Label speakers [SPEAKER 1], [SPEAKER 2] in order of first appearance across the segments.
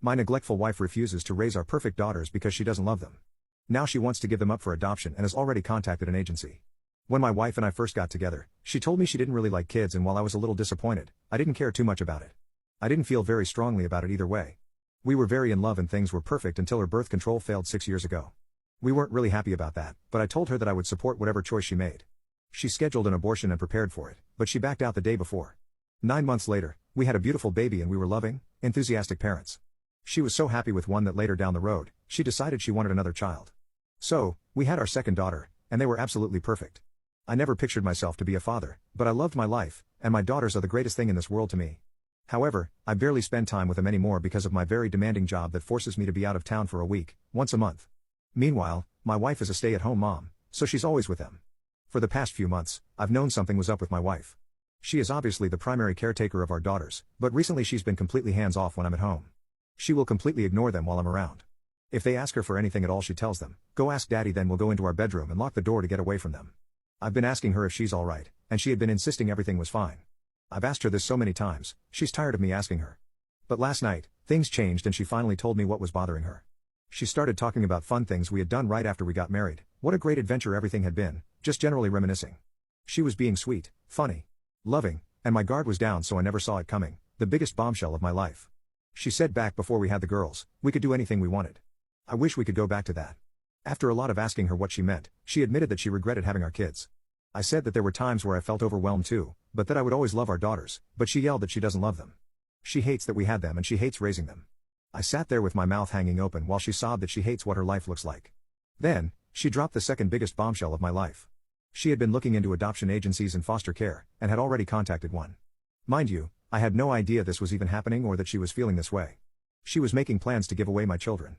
[SPEAKER 1] My neglectful wife refuses to raise our perfect daughters because she doesn't love them. Now she wants to give them up for adoption and has already contacted an agency. When my wife and I first got together, she told me she didn't really like kids, and while I was a little disappointed, I didn't care too much about it. I didn't feel very strongly about it either way. We were very in love and things were perfect until her birth control failed 6 years ago. We weren't really happy about that, but I told her that I would support whatever choice she made. She scheduled an abortion and prepared for it, but she backed out the day before. 9 months later, we had a beautiful baby and we were loving, enthusiastic parents. She was so happy with one that later down the road, she decided she wanted another child. So, we had our second daughter, and they were absolutely perfect. I never pictured myself to be a father, but I loved my life, and my daughters are the greatest thing in this world to me. However, I barely spend time with them anymore because of my very demanding job that forces me to be out of town for a week, once a month. Meanwhile, my wife is a stay-at-home mom, so she's always with them. For the past few months, I've known something was up with my wife. She is obviously the primary caretaker of our daughters, but recently she's been completely hands-off when I'm at home. She will completely ignore them while I'm around. If they ask her for anything at all, she tells them, "Go ask Daddy," then we'll go into our bedroom and lock the door to get away from them. I've been asking her if she's alright, and she had been insisting everything was fine. I've asked her this so many times, she's tired of me asking her. But last night, things changed and she finally told me what was bothering her. She started talking about fun things we had done right after we got married, what a great adventure everything had been, just generally reminiscing. She was being sweet, funny, loving, and my guard was down, so I never saw it coming, the biggest bombshell of my life. She said back before we had the girls, we could do anything we wanted. I wish we could go back to that. After a lot of asking her what she meant, she admitted that she regretted having our kids. I said that there were times where I felt overwhelmed too, but that I would always love our daughters, but she yelled that she doesn't love them. She hates that we had them and she hates raising them. I sat there with my mouth hanging open while she sobbed that she hates what her life looks like. Then, she dropped the second biggest bombshell of my life. She had been looking into adoption agencies and foster care, and had already contacted one. Mind you, I had no idea this was even happening or that she was feeling this way. She was making plans to give away my children.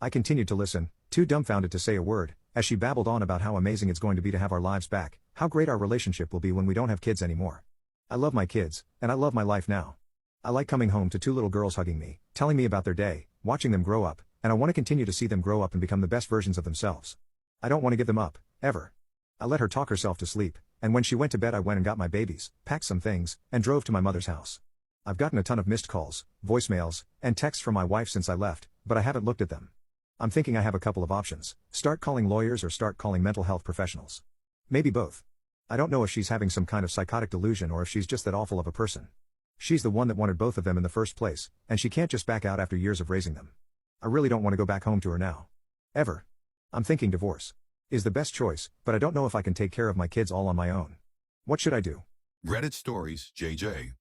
[SPEAKER 1] I continued to listen, too dumbfounded to say a word, as she babbled on about how amazing it's going to be to have our lives back, how great our relationship will be when we don't have kids anymore. I love my kids, and I love my life now. I like coming home to 2 little girls hugging me, telling me about their day, watching them grow up, and I want to continue to see them grow up and become the best versions of themselves. I don't want to give them up, ever. I let her talk herself to sleep, and when she went to bed I went and got my babies, packed some things, and drove to my mother's house. I've gotten a ton of missed calls, voicemails, and texts from my wife since I left, but I haven't looked at them. I'm thinking I have a couple of options: start calling lawyers or start calling mental health professionals. Maybe both. I don't know if she's having some kind of psychotic delusion or if she's just that awful of a person. She's the one that wanted both of them in the first place, and she can't just back out after years of raising them. I really don't want to go back home to her now. Ever. I'm thinking divorce is the best choice, but I don't know if I can take care of my kids all on my own. What should I do?
[SPEAKER 2] Reddit Stories, JJ.